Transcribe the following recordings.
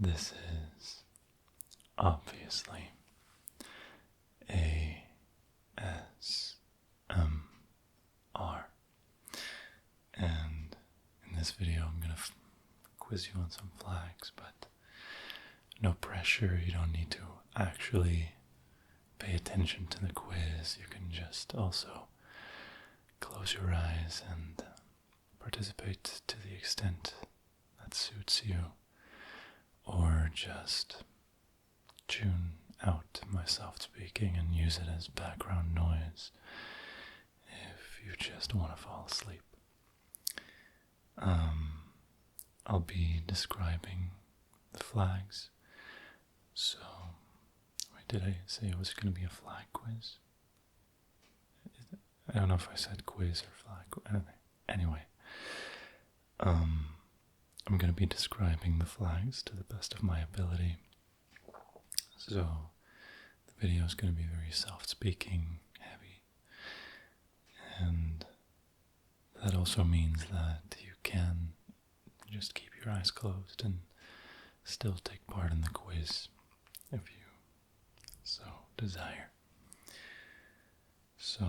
This is obviously ASMR, and in this video I'm going to quiz you on some flags, but no pressure. You don't need to actually pay attention to the quiz. You can just also close your eyes and participate to the extent that suits you, or just tune out my soft speaking and use it as background noise if you just want to fall asleep. I'll be describing the flags. So, wait, did I say it was going to be a flag quiz? I don't know if I said quiz or flag. Anyway, I'm going to be describing the flags to the best of my ability. So, the video is going to be very soft-speaking, heavy, and that also means that you can just keep your eyes closed and still take part in the quiz if you so desire. So,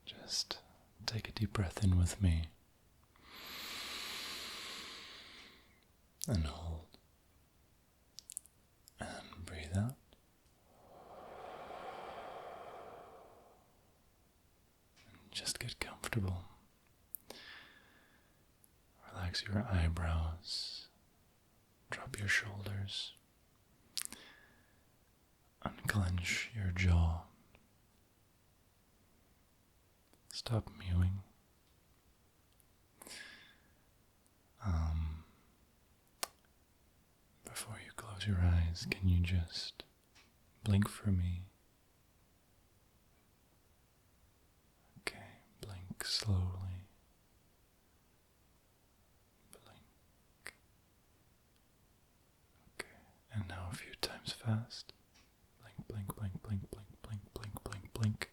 just take a deep breath in with me and hold and breathe out. And just get comfortable. Relax your eyebrows, drop your shoulders, unclench your jaw, stop mewing. Before you close your eyes, can you just blink for me? Okay, blink slowly. Blink. Okay, and now a few times fast. Blink, blink, blink, blink, blink, blink, blink, blink, blink.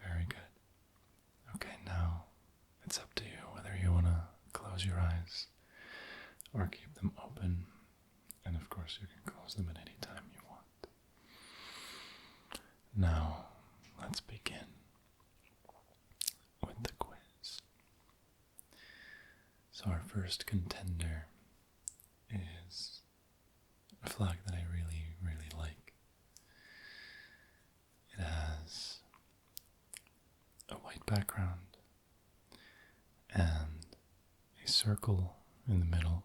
Very good. Okay, now it's up to you whether you want to close your eyes or keep them open, and of course you can close them at any time you want. Now, let's begin with the quiz. So our first contender is a flag that I really, really like. It has a white background and a circle in the middle.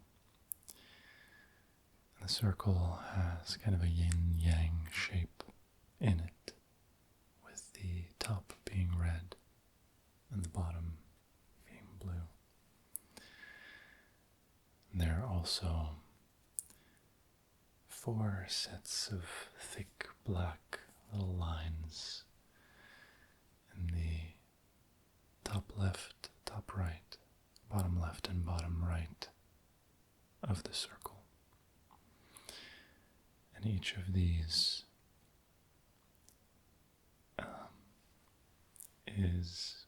And the circle has kind of a yin-yang shape in it, with the top being red and the bottom being blue. And there are also 4 sets of thick black little lines in the top left, top right, bottom left, and bottom right of the circle. And each of these is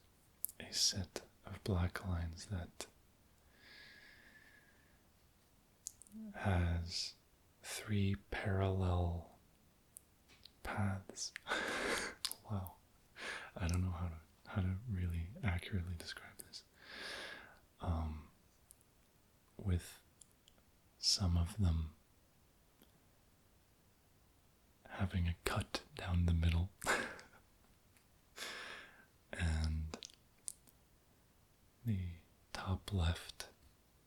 a set of black lines that has 3 parallel paths. Wow. I don't know how to really accurately describe this. With some of them having a cut down the middle. And the top left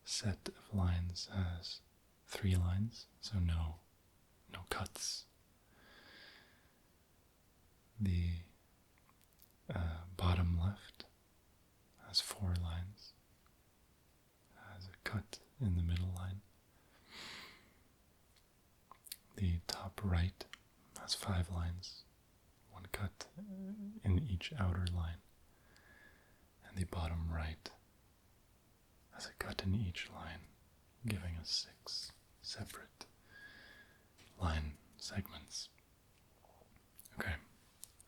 set of lines has 3 lines, so no cuts. The bottom left has 4 lines, has a cut in the middle line. The top right has 5 lines, 1 cut in each outer line. And the bottom right has a cut in each line, giving us 6 separate line segments. Okay,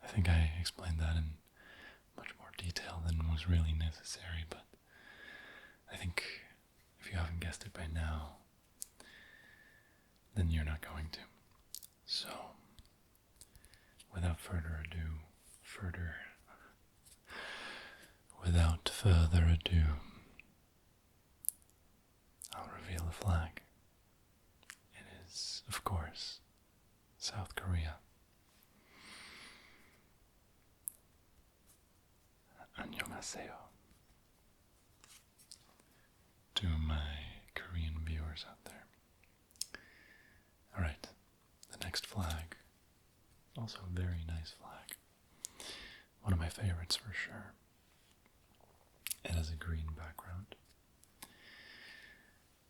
I think I explained that in much more detail than was really necessary, but I think if you haven't guessed it by now, then you're not going to. So, without further ado, I'll reveal the flag. It is, of course, South Korea. 안녕하세요. To my Korean viewers out there. Alright, the next flag, also a very nice flag. One of my favorites for sure. It has a green background.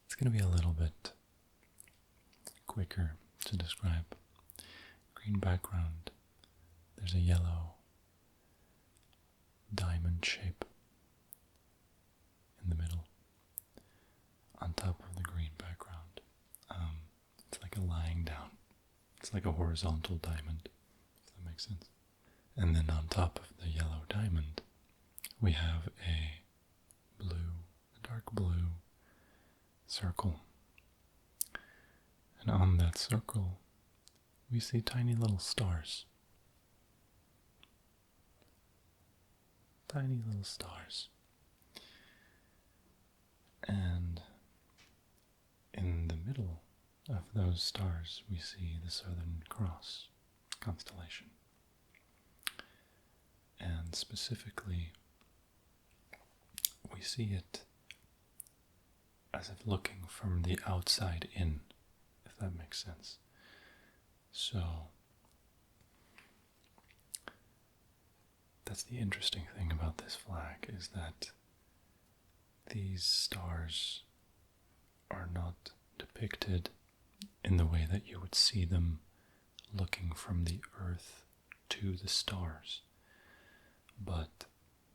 It's going to be a little bit quicker to describe. Green background, there's a yellow diamond shape in the middle on top of the green background. It's like a lying down. It's like a horizontal diamond, if that makes sense. And then on top of the yellow diamond, we have a dark blue circle. And on that circle, we see tiny little stars. Tiny little stars. And in the middle of those stars, we see the Southern Cross constellation. And specifically, we see it as if looking from the outside in, if that makes sense. So, that's the interesting thing about this flag, is that these stars are not depicted in the way that you would see them looking from the earth to the stars, but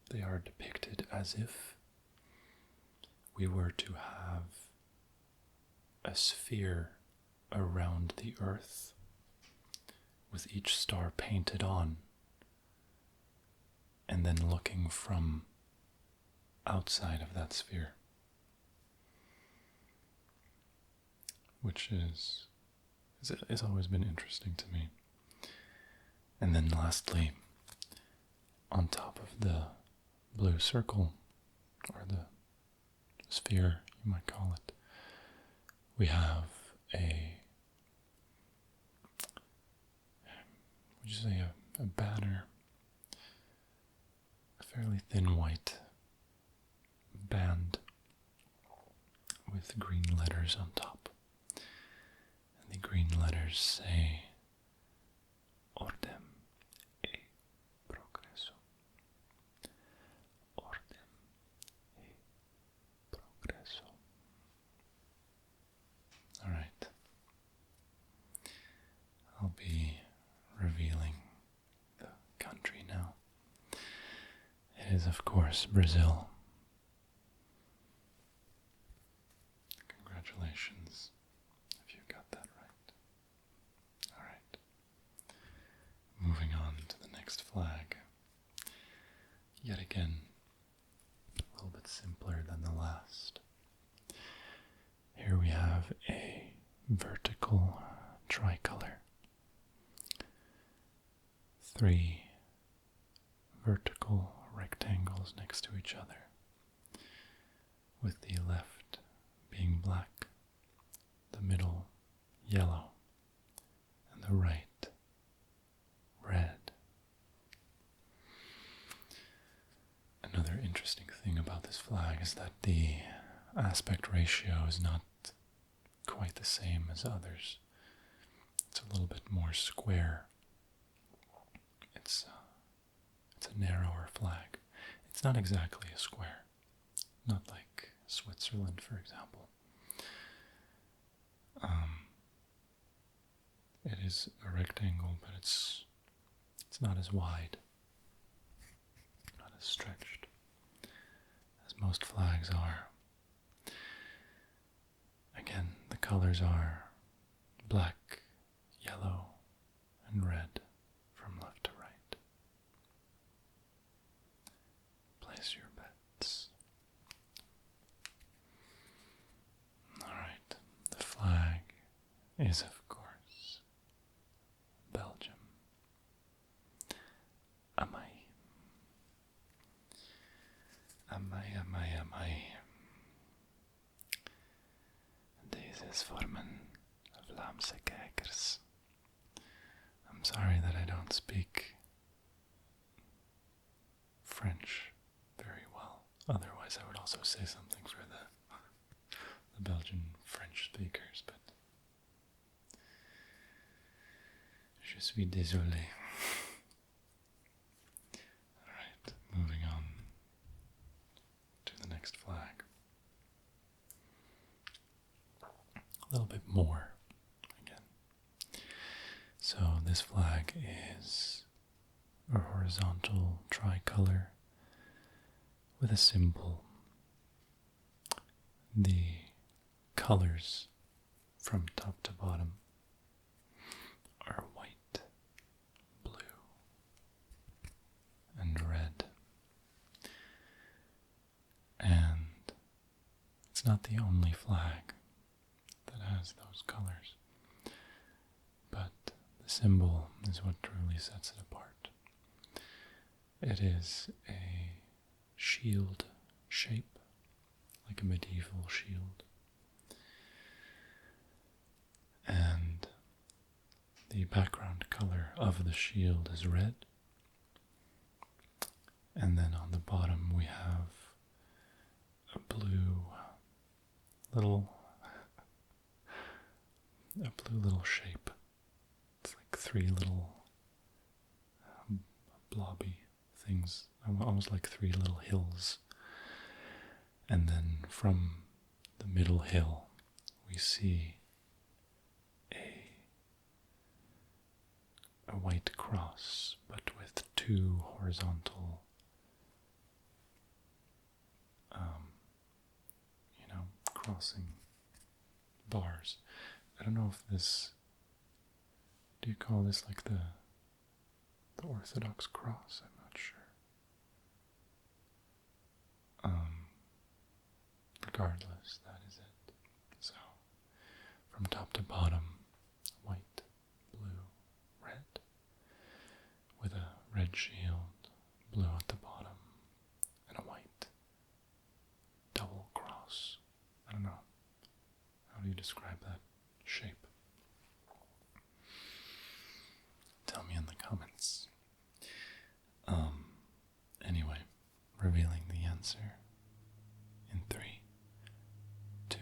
they are depicted as if we were to have a sphere around the earth with each star painted on, and then looking from outside of that sphere, which has always been interesting to me. And then lastly, on top of the blue circle, or the sphere, you might call it, we have a banner, a fairly thin white band with green letters on top. And the green letters say Ordem e Progreso. Ordem e Progreso. Alright. I'll be revealing the country now. It is, of course, Brazil. Congratulations if you got that right. Alright. Moving on to the next flag. Yet again, a little bit simpler than the last. Here we have a vertical tricolor. 3 vertical rectangles next to each other, with the left being black, the middle yellow, and the right red. Another interesting thing about this flag is that the aspect ratio is not quite the same as others. It's a little bit more square. It's a narrower flag. It's not exactly a square, not like Switzerland, for example. It is a rectangle, but it's not as wide, not as stretched as most flags are. Again, the colors are black, yellow, and red from left to right. Place your bets. is, of course, Belgium. Amai. Amai, amai, amai. Deze is voor mijn Vlaamse kijkers. I'm sorry that I don't speak French very well. Otherwise, I would also say something for the Belgian French speakers, but je suis désolé. Alright, moving on to the next flag. A little bit more again. So this flag is a horizontal tricolor with a symbol. The colors from top to bottom are white, blue, and red. And it's not the only flag that has those colors, but the symbol is what truly sets it apart. It is a shield shape, like a medieval shield. And the background color of the shield is red. And then on the bottom we have a blue little shape. It's like three little blobby things, almost like three little hills. And then from the middle hill we see a white cross, but with two horizontal crossing bars. I don't know if this, do you call this like the Orthodox cross? I'm not sure. Regardless, that is it. So, from top to bottom, white, blue, red, with a red shield, blue at the bottom, and a white double cross. I don't know. How do you describe that shape? Tell me in the comments. Anyway, revealing the answer in 3, 2,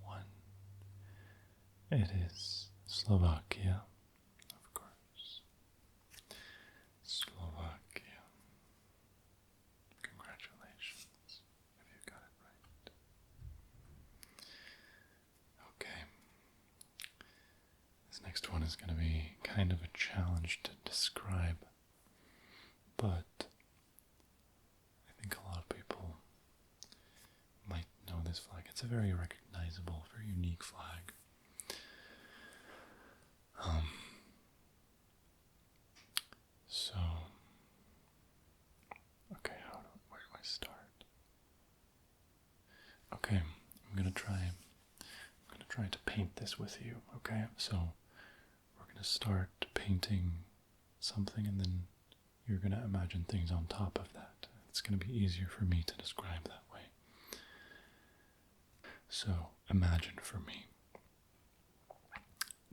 1. It is Slovakia, of course. Slovakia. Congratulations if you got it right. Okay. This next one is going to be kind of a challenge to describe, but I think a lot of people might know this flag. It's a very recognizable, very unique flag. Okay, where do I start? Okay, I'm gonna try to paint this with you, okay? So we're gonna start painting something and then you're gonna imagine things on top of that. It's gonna be easier for me to describe that way. So imagine for me.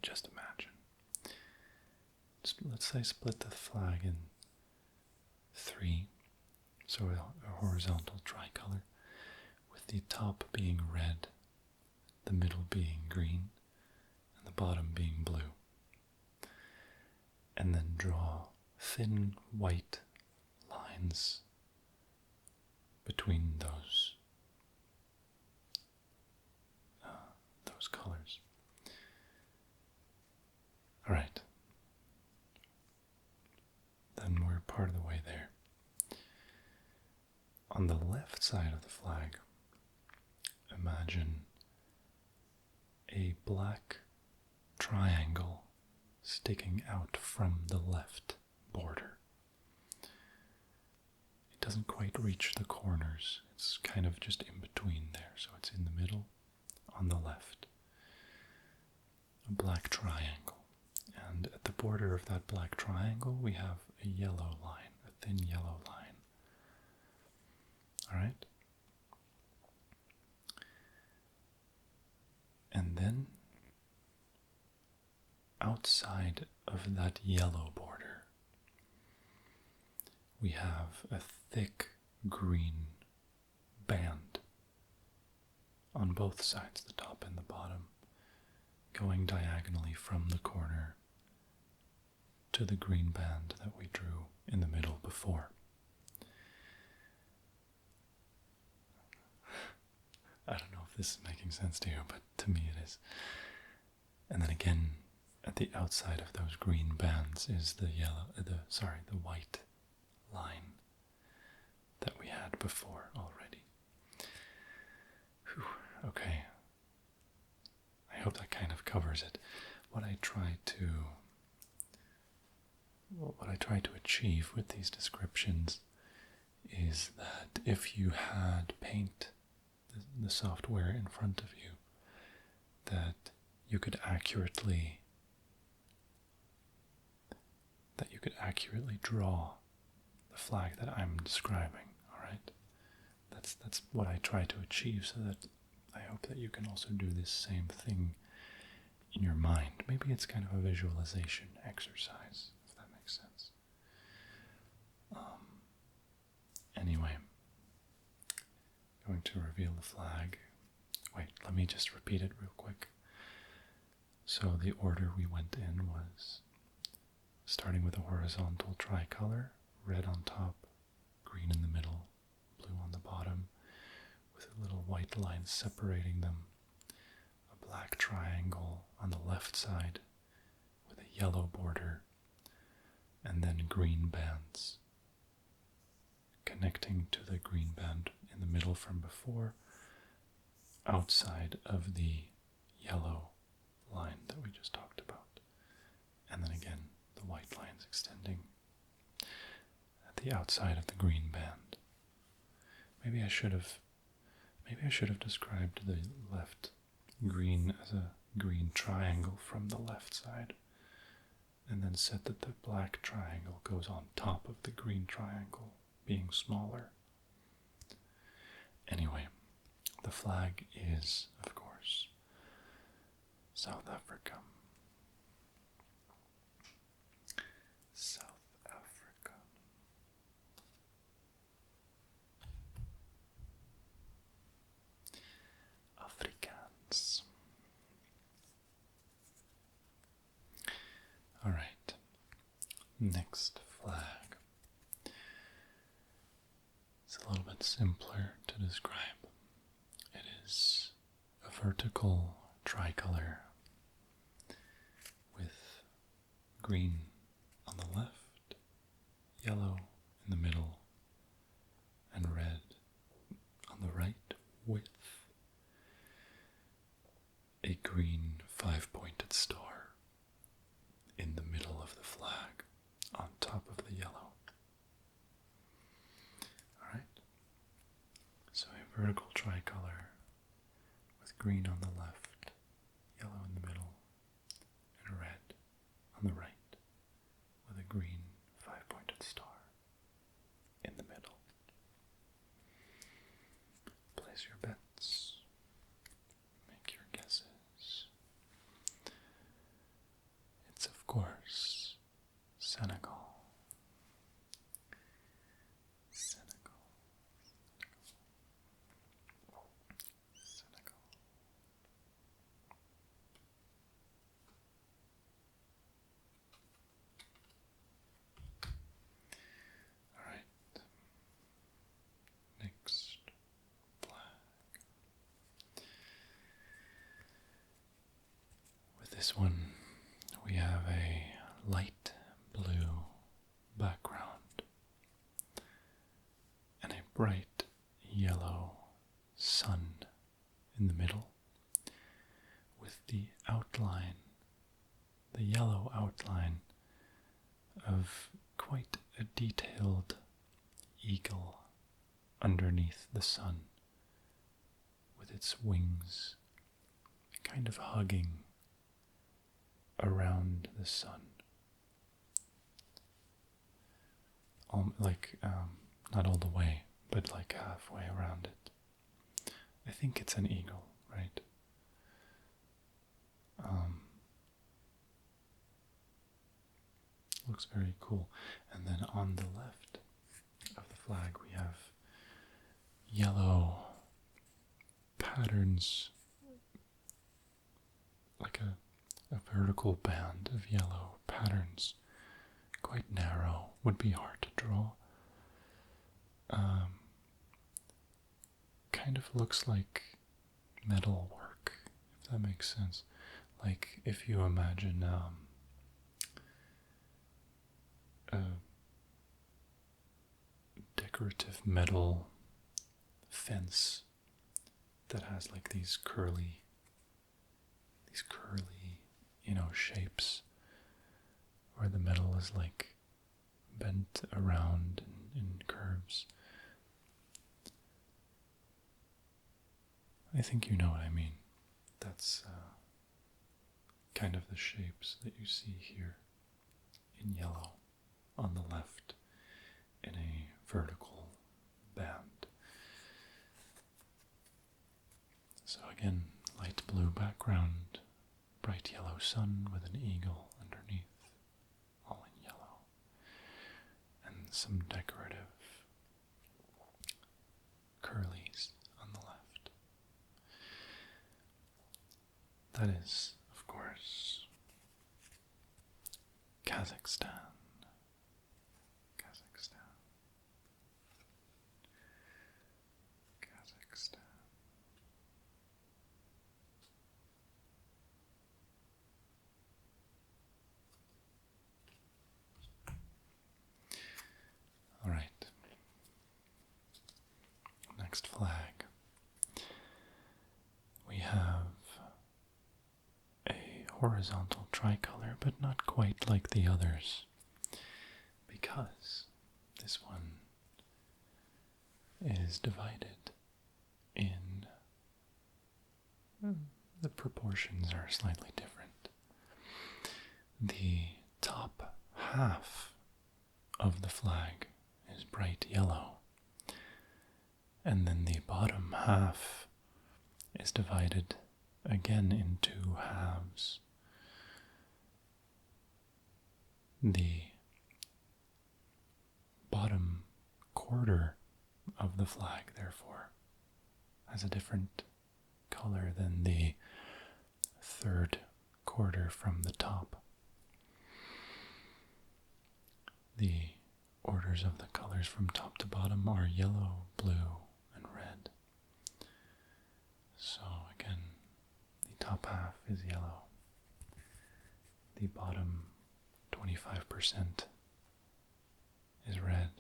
Just imagine. Let's say split the flag in 3, so a horizontal tricolor, with the top being red, the middle being green, and the bottom being blue. And then draw thin white lines between those colors. All right. Then we're part of the way there. On the left side of the flag, imagine a black triangle sticking out from the left border. It doesn't quite reach the corners. It's kind of just in between there, so it's in the middle on the left. a black triangle. And at the border of that black triangle, we have a yellow line, a thin yellow line. All right? And then outside of that yellow border, we have a thick green band on both sides, the top and the bottom, going diagonally from the corner to the green band that we drew in the middle before. I don't know if this is making sense to you, but to me it is. And then again, at the outside of those green bands is the white line that we had before already. Whew, okay. I hope that kind of covers it. What I try to achieve with these descriptions is that if you had paint, the software in front of you, that you could accurately draw the flag that I'm describing. All right, that's what I try to achieve, so that I hope that you can also do this same thing in your mind. Maybe it's kind of a visualization exercise, if that makes sense. Anyway, going to reveal the flag. Wait, let me just repeat it real quick. So the order we went in was starting with a horizontal tricolor, red on top, green in the middle, blue on the bottom, with a little white line separating them, a black triangle on the left side with a yellow border, and then green bands connecting to the green band in the middle from before, outside of the yellow line that we just talked about, and then again the white lines extending at the outside of the green band. Maybe I should have described the left green as a green triangle from the left side, and then said that the black triangle goes on top of the green triangle, being smaller. Anyway, the flag is, of course, South Africa. South Africa. Afrikaans. All right. Next flag. It's a little bit simpler to describe. It is a vertical tricolor with green on the left, yellow in the middle, and red on the right, with a green 5-pointed star in the middle of the flag on top of the yellow. Alright, so a vertical tricolor with green on the left, yellow in the middle, and red on the right, with a green 5-pointed star in the middle. Place your bets. Make your guesses. It's, of course, Senegal. Senegal. Senegal. All right. Next flag. With this one, we have a light blue background and a bright yellow sun in the middle, with the outline, the yellow outline of quite a detailed eagle underneath the sun, with its wings kind of hugging around the sun. Not all the way, but like halfway around it. I think it's an eagle, right? Looks very cool. And then on the left of the flag we have yellow patterns, like a vertical band of yellow patterns, quite narrow, would be hard to draw. Kind of looks like metal work, if that makes sense. Like if you imagine a decorative metal fence that has like these curly, shapes where the metal is like bent around in curves. I think you know what I mean. That's kind of the shapes that you see here in yellow on the left in a vertical band. So again, light blue background, bright yellow sun with an eagle underneath, all in yellow, and some decorative curlies on the left. That is, of course, Kazakhstan. All right. Next flag. We have a horizontal tricolor, but not quite like the others, because this one is divided in, the proportions are slightly different. The top half of the flag is bright yellow, and then the bottom half is divided again in two halves. The bottom quarter of the flag, therefore, has a different color than the third quarter from the top. The orders of the colors from top to bottom are yellow, blue, and red. So again, the top half is yellow. The bottom 25% is red.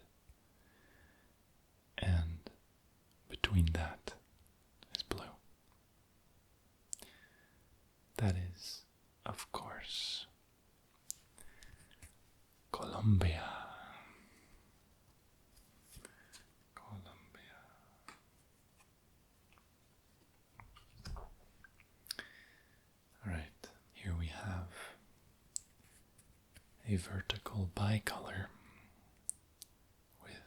And between that is blue. That is, of course, Colombia. Alright, here we have a vertical bicolor with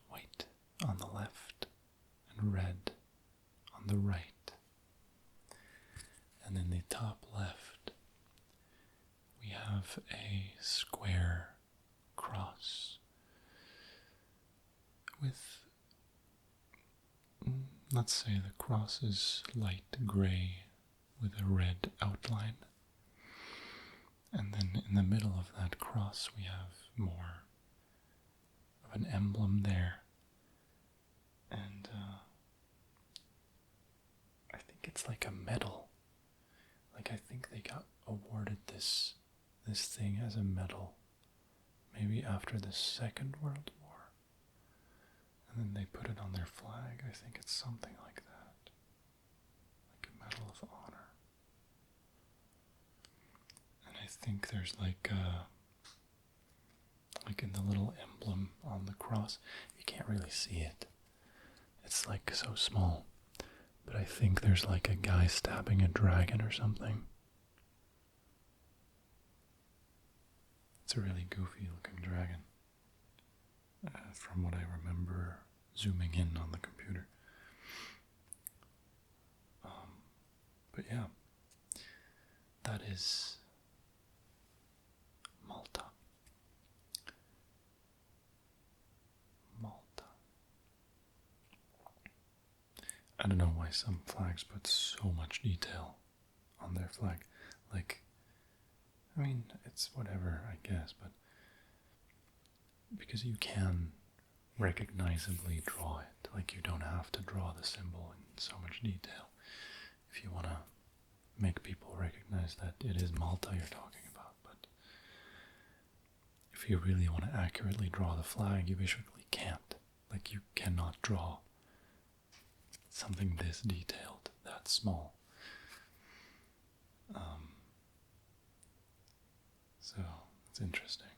white on the left and red on the right. And in the top left, we have a square cross with, let's say the cross is light gray with a red outline. And then in the middle of that cross we have more of an emblem there. And I think it's like a medal. Like I think they got awarded this thing as a medal maybe after the Second World War. And then they put it on their flag. I think it's something like that. Like a Medal of Honor. And I think there's like in the little emblem on the cross, you can't really see it. It's like so small. But I think there's like a guy stabbing a dragon or something. It's a really goofy looking dragon, from what I remember zooming in on the computer. But yeah, that is Malta. Malta. I don't know why some flags put so much detail on their flag. Like, I mean, it's whatever, I guess, but because you can recognizably draw it, like you don't have to draw the symbol in so much detail. If you want to make people recognize that it is Malta you're talking about, but if you really want to accurately draw the flag, you basically can't. Like, you cannot draw something this detailed, that small. So, it's interesting.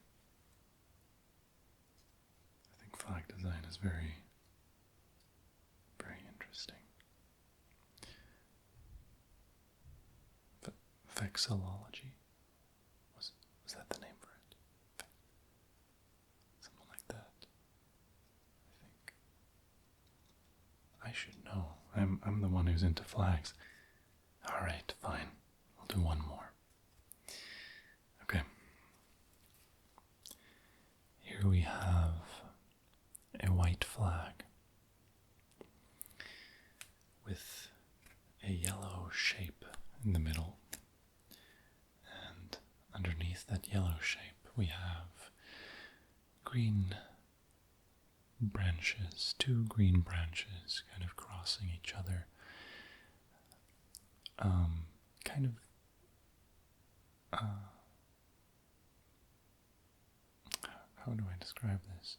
I think flag design is very, very interesting. But vexillology, was that the name for it? Something like that, I think. I should know. I'm the one who's into flags. Alright, fine. I'll do one more. Okay. Here we have a white flag with a yellow shape in the middle, and underneath that yellow shape we have green branches, two green branches kind of crossing each other, kind of how do I describe this?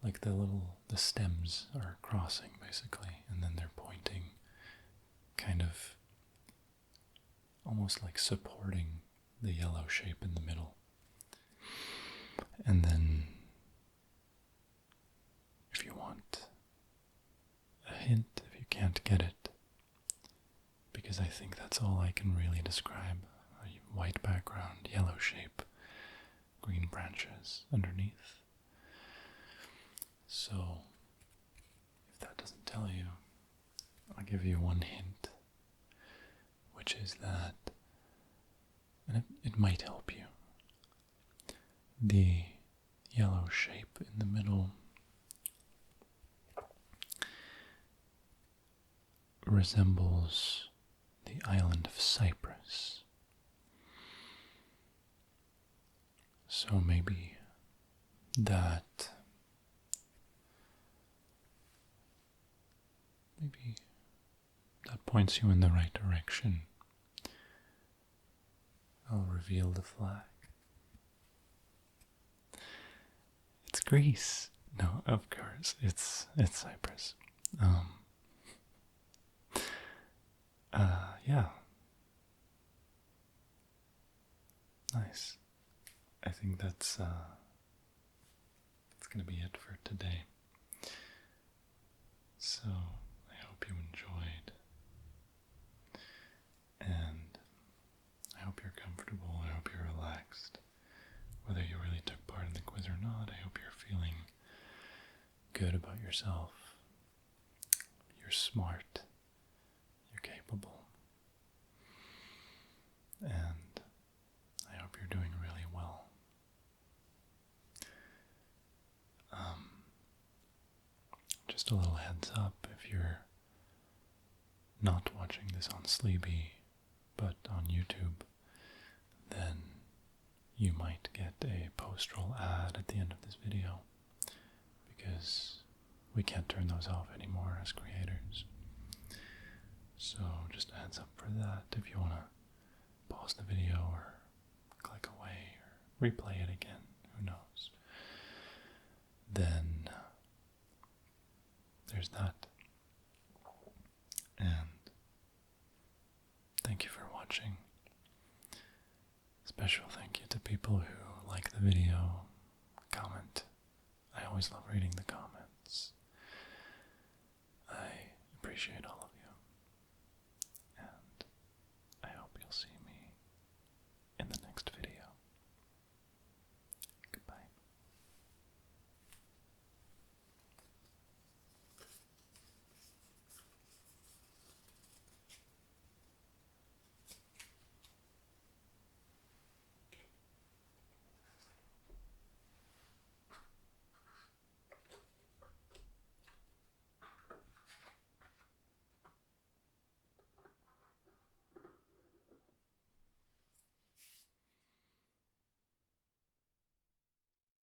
Like the stems are crossing basically, and then they're pointing, kind of almost like supporting the yellow shape in the middle. And then, if you want a hint, if you can't get it, because I think that's all I can really describe, a white background, yellow shape, green branches underneath. So, if that doesn't tell you, I'll give you one hint, which is that, and it might help you, the yellow shape in the middle resembles the island of Cyprus. So maybe that points you in the right direction. I'll reveal the flag. It's Greece. No, of course, it's Cyprus. Yeah. Nice. I think that's going to be it for today. So, I hope you enjoyed, and I hope you're comfortable, I hope you're relaxed. Whether you really took part in the quiz or not, I hope you're feeling good about yourself. You're smart, you're capable, and I hope you're doing really well. Just a little heads up, if you're not watching this on Sleepy, but on YouTube, then you might get a post-roll ad at the end of this video, because we can't turn those off anymore as creators. So just a heads up for that. If you want to pause the video or click away or replay it again, who knows, then there's that. And thank you for watching. Special thank you to people who like the video, comment. I always love reading the comments. I appreciate all